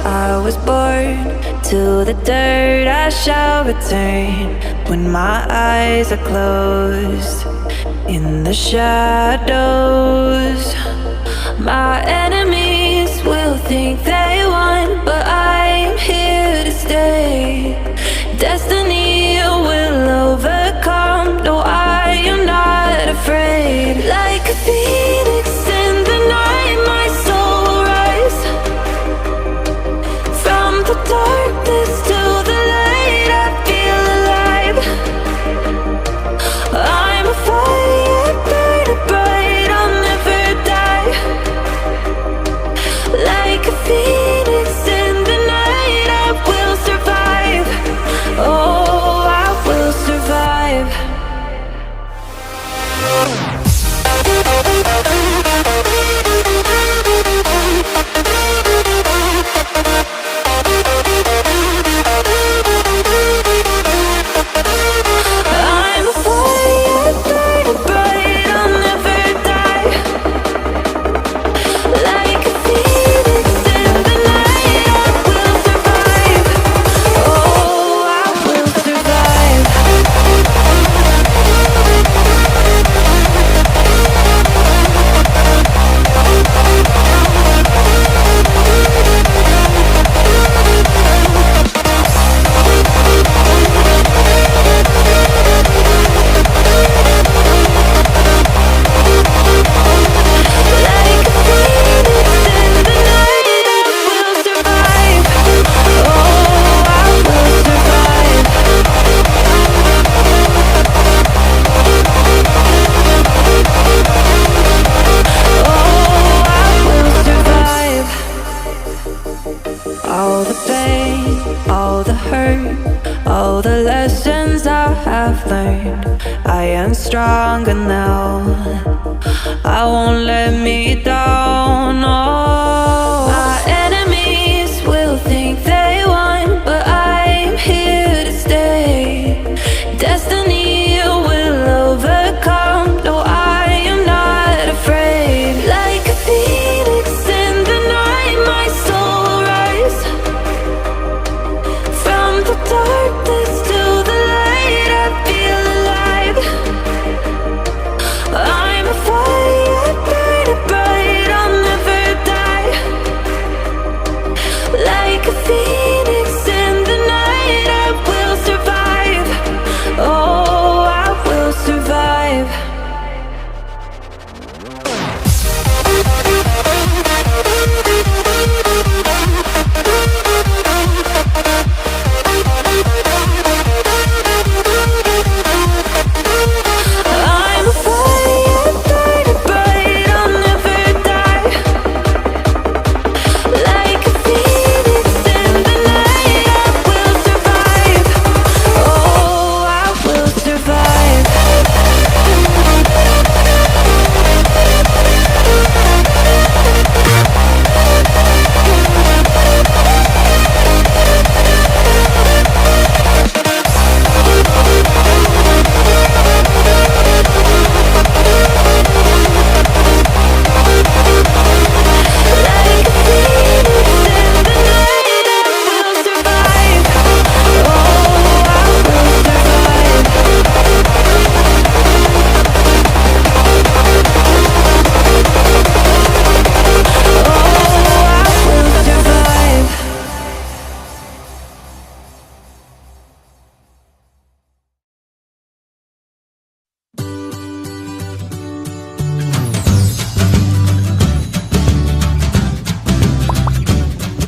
I was born to the dirt, I shall return when my eyes are closed. In the shadows, my enemies will think they won, but I am here to stay. Destiny will overcome. No, I am not afraid. Like a phoenix in the night, my soul will rise. From the darkness to the light, I feel alive. I'm a fire burning bright, I'll never die. Like a phoenix in the night, I will survive. Oh, I will survive. I'm a fire burning bright, I'll never die. Like a phoenix in the night, I will survive. Oh, I will survive. Like a phoenix in the night, I will survive. Oh, I will survive. Oh, I will survive. All the pain, all the hurt, all the lessons I have learned, I am stronger now. I won't let me down. Oh,